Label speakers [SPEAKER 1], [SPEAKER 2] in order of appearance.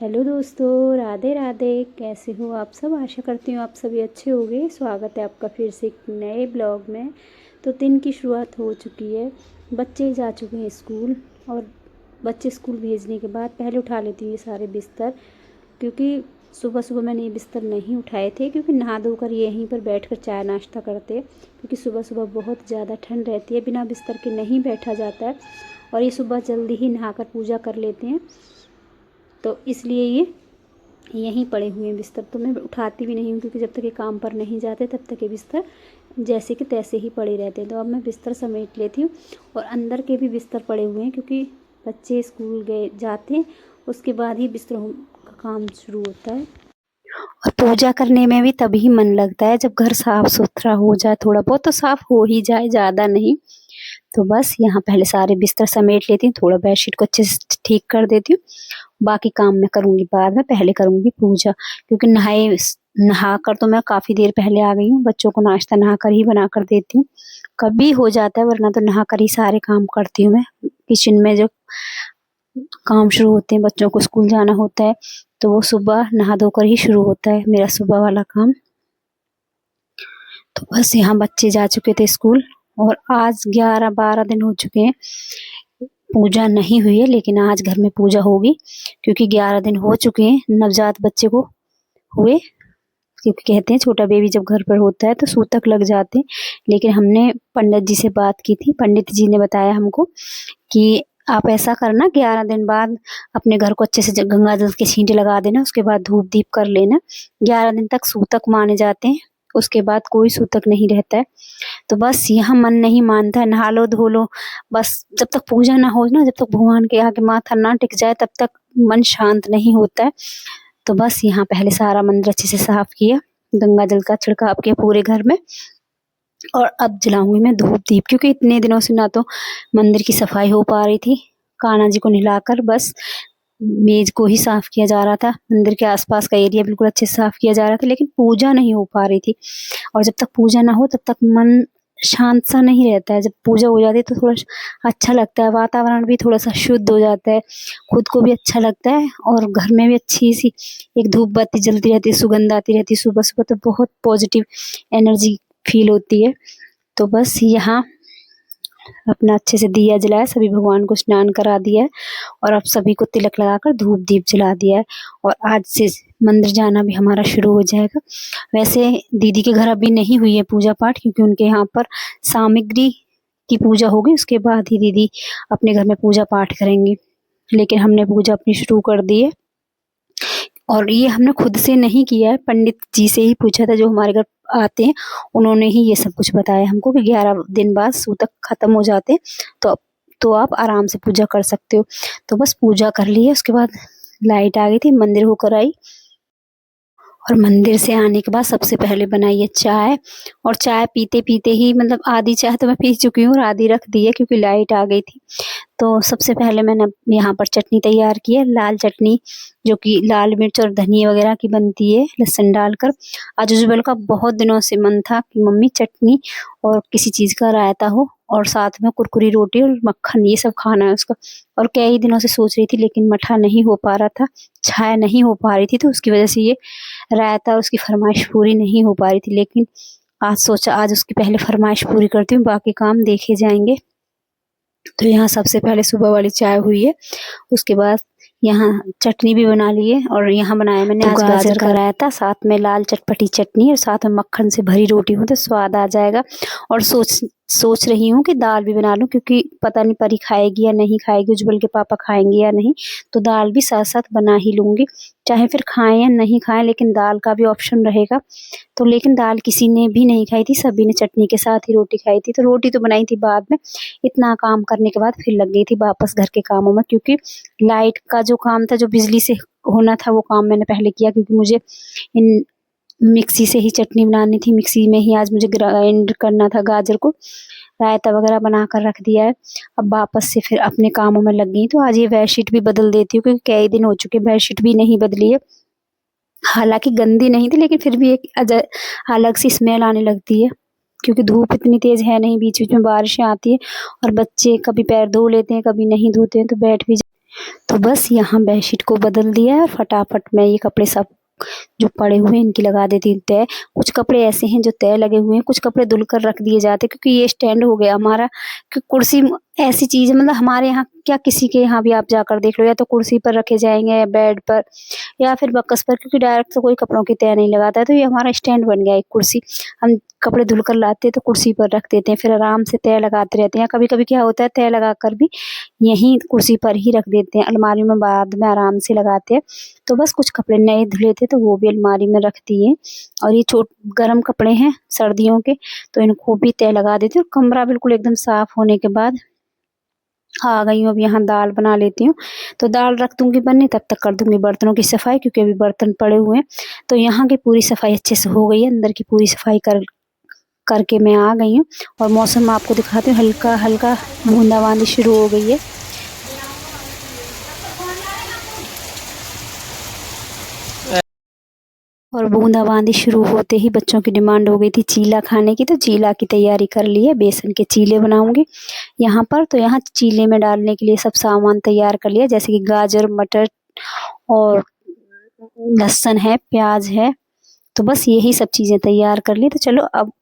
[SPEAKER 1] Hello दोस्तों, राधे राधे। कैसे हो आप सब? आशा करती हूँ आप सभी अच्छे होंगे। स्वागत है आपका फिर से एक नए ब्लॉग में। तो दिन की शुरुआत हो चुकी है, बच्चे जा चुके हैं स्कूल। और बच्चे स्कूल भेजने के बाद पहले उठा लेती हूँ ये सारे बिस्तर, क्योंकि सुबह सुबह मैंने ये बिस्तर नहीं उठाए थे, क्योंकि नहा धोकर यहीं पर बैठकर चाय नाश्ता करते, क्योंकि सुबह सुबह बहुत ज़्यादा ठंड रहती है, बिना बिस्तर के नहीं बैठा जाता है। और ये सुबह जल्दी ही नहाकर पूजा कर लेते हैं, तो इसलिए ये यहीं पड़े हुए हैं बिस्तर। तो मैं उठाती भी नहीं हूँ, क्योंकि जब तक ये काम पर नहीं जाते तब तक ये बिस्तर जैसे कि तैसे ही पड़े रहते हैं। तो अब मैं बिस्तर समेट लेती हूँ, और अंदर के भी बिस्तर पड़े हुए हैं, क्योंकि बच्चे स्कूल गए जाते हैं उसके बाद ही बिस्तरों का काम शुरू होता है। और पूजा करने में भी तभी मन लगता है जब घर साफ सुथरा हो जाए, थोड़ा बहुत तो साफ हो ही जाए, ज़्यादा नहीं। तो बस यहाँ पहले सारे बिस्तर समेट लेती हूँ, थोड़ा बेडशीट को अच्छे से ठीक कर देती हूँ। बाकी काम मैं करूँगी बाद में, पहले करूँगी पूजा, क्योंकि नहा कर तो मैं काफ़ी देर पहले आ गई हूँ। बच्चों को नाश्ता नहा कर ही बना कर देती हूँ, कभी हो जाता है, वरना तो नहा कर ही सारे काम करती हूँ मैं। किचन में जो काम शुरू होते हैं, बच्चों को स्कूल जाना होता है, तो वो सुबह नहा धोकर ही शुरू होता है मेरा सुबह वाला काम। तो बस यहाँ बच्चे जा चुके थे स्कूल, और आज 11-12 दिन हो चुके हैं पूजा नहीं हुई है, लेकिन आज घर में पूजा होगी, क्योंकि 11 दिन हो चुके हैं नवजात बच्चे को हुए। क्योंकि कहते हैं छोटा बेबी जब घर पर होता है तो सूतक लग जाते हैं। लेकिन हमने पंडित जी से बात की थी, पंडित जी ने बताया हमको कि आप ऐसा करना, 11 दिन बाद अपने घर को अच्छे से गंगा जल के छींटे लगा देना, उसके बाद धूप दीप कर लेना। 11 दिन तक सूतक माने जाते हैं, उसके बाद कोई सूतक नहीं रहता है। तो बस यहाँ मन नहीं मानता है, नहा लो धो लो, बस जब तक पूजा ना हो ना, जब तक भगवान के आगे माथा ना टिक जाए, तब तक मन शांत नहीं होता है। तो बस यहाँ पहले सारा मंदिर अच्छे से साफ किया, गंगा जल का छिड़काव किया पूरे घर में। और अब जलाऊंगी मैं धूप दीप, क्योंकि इतने दिनों से ना तो मंदिर की सफाई हो पा रही थी, कान्हा जी को नहलाकर बस मेज को ही साफ किया जा रहा था, मंदिर के आसपास का एरिया बिल्कुल अच्छे से साफ किया जा रहा था, लेकिन पूजा नहीं हो पा रही थी। और जब तक पूजा ना हो तब तक मन शांत सा नहीं रहता है। जब पूजा हो जाती है तो थोड़ा अच्छा लगता है, वातावरण भी थोड़ा सा शुद्ध हो जाता है, खुद को भी अच्छा लगता है, और घर में भी अच्छी सी एक धूप बत्ती जलती रहती है, सुगंध आती रहती है सुबह सुबह, तो बहुत पॉजिटिव एनर्जी फील होती है। तो बस यहाँ अपना अच्छे से दिया जलाया, सभी भगवान को स्नान करा दिया है, और अब सभी को तिलक लगाकर धूप दीप जला दिया है। और आज से मंदिर जाना भी हमारा शुरू हो जाएगा। वैसे दीदी के घर अभी नहीं हुई है पूजा पाठ, क्योंकि उनके यहाँ पर सामग्री की पूजा होगी, उसके बाद ही दीदी अपने घर में पूजा पाठ करेंगी। लेकिन हमने पूजा अपनी शुरू कर दी है, और ये हमने खुद से नहीं किया है, पंडित जी से ही पूछा था जो हमारे घर आते हैं, उन्होंने ही ये सब कुछ बताया हमको कि 11 दिन बाद सूतक खत्म हो जाते हैं, तो आप आराम से पूजा कर सकते हो। तो बस पूजा कर ली है, उसके बाद लाइट आ गई थी, मंदिर होकर आई, और मंदिर से आने के बाद सबसे पहले बनाई है चाय। और चाय पीते पीते ही, मतलब आधी चाय तो मैं पी चुकी हूँ और आधी रख दी है, क्योंकि लाइट आ गई थी। तो सबसे पहले मैंने यहाँ पर चटनी तैयार की है, लाल चटनी, जो कि लाल मिर्च और धनिया वगैरह की बनती है, लहसुन डालकर। आज जुजबल का बहुत दिनों से मन था कि मम्मी चटनी और किसी चीज़ का रायता हो, और साथ में कुरकुरी रोटी और मक्खन, ये सब खाना है उसका। और कई दिनों से सोच रही थी, लेकिन मठा नहीं हो पा रहा था, चाय नहीं हो पा रही थी, तो उसकी वजह से ये रायता, उसकी फरमाइश पूरी नहीं हो पा रही थी। लेकिन आज सोचा आज उसकी पहले फरमाइश पूरी करती हूँ, बाकी काम देखे जाएंगे। तो यहाँ सबसे पहले सुबह वाली चाय हुई है, उसके बाद यहाँ चटनी भी बना ली है, और यहाँ बनाया मैंने आज गाजर का रायता, साथ में लाल चटपटी चटनी, और साथ में मक्खन से भरी रोटी हो तो स्वाद आ जाएगा। और सोच रही हूँ कि दाल भी बना लूँ, क्योंकि पता नहीं परी खाएगी या नहीं खाएगी, उज्जवल के पापा खाएंगे या नहीं, तो दाल भी साथ साथ बना ही लूँगी, चाहे फिर खाएं या नहीं खाएं, लेकिन दाल का भी ऑप्शन रहेगा। तो लेकिन दाल किसी ने भी नहीं खाई थी, सभी ने चटनी के साथ ही रोटी खाई थी, तो रोटी तो बनाई थी बाद में। इतना काम करने के बाद फिर लग गई थी वापस घर के कामों में, क्योंकि लाइट का जो काम था, जो बिजली से होना था, वो काम मैंने पहले किया, क्योंकि मुझे इन मिक्सी से ही चटनी बनानी थी, मिक्सी में ही आज मुझे ग्राइंड करना था गाजर को, रायता वगैरह बना कर रख दिया है। अब वापस से फिर अपने कामों में लग गई। तो आज ये बेडशीट भी बदल देती हूँ, क्योंकि कई दिन हो चुके बेडशीट भी नहीं बदली है। हालांकि गंदी नहीं थी, लेकिन फिर भी एक अलग सी स्मेल आने लगती है, क्योंकि धूप इतनी तेज है नहीं, बीच बीच में बारिशें आती है, और बच्चे कभी पैर धो लेते हैं कभी नहीं धोते हैं, तो बैठ भी तो बस यहाँ बेडशीट को बदल दिया है और फटाफट मैं ये कपड़े सब जो पड़े हुए हैं इनकी लगा देती हूँ तय। कुछ कपड़े ऐसे हैं जो तय लगे हुए हैं, कुछ कपड़े धुल कर रख दिए जाते हैं क्योंकि ये स्टैंड हो गया हमारा कि कुर्सी ऐसी चीज़ है, मतलब हमारे यहाँ क्या किसी के यहाँ भी आप जाकर देख लो, या तो कुर्सी पर रखे जाएँगे या बेड पर या फिर बक्कस पर, क्योंकि डायरेक्ट तो कोई कपड़ों की तह नहीं लगाता है। तो ये हमारा स्टैंड बन गया एक कुर्सी। हम कपड़े धुल कर लाते हैं तो कुर्सी पर रख देते हैं, फिर आराम से तह लगाते रहते हैं। कभी-कभी क्या होता है तह लगाकर भी यहीं कुर्सी पर ही रख देते हैं, अलमारी में बाद में आराम से लगाते हैं। तो बस कुछ कपड़े नए धुले थे तो वो भी अलमारी में रख दिए, और ये गरम कपड़े हैं सर्दियों के तो इनको भी तह लगा देती हूँ। कमरा बिल्कुल एकदम साफ होने के बाद आ गई हूँ, अब यहाँ दाल बना लेती हूँ। तो दाल रख दूँगी बनने, तब तक कर दूँगी बर्तनों की सफाई क्योंकि अभी बर्तन पड़े हुए हैं। तो यहाँ की पूरी सफाई अच्छे से हो गई है, अंदर की पूरी सफाई करके मैं आ गई हूँ। और मौसम आपको दिखाती हूँ, हल्का-हल्का बूंदाबांदी शुरू हो गई है। और बूंदाबांदी शुरू होते ही बच्चों की डिमांड हो गई थी चीला खाने की, तो चीला की तैयारी कर ली है। बेसन के चीले बनाऊंगी यहाँ पर। तो यहाँ चीले में डालने के लिए सब सामान तैयार कर लिया, जैसे कि गाजर, मटर और लहसुन है, प्याज है। तो बस यही सब चीज़ें तैयार कर ली। तो चलो अब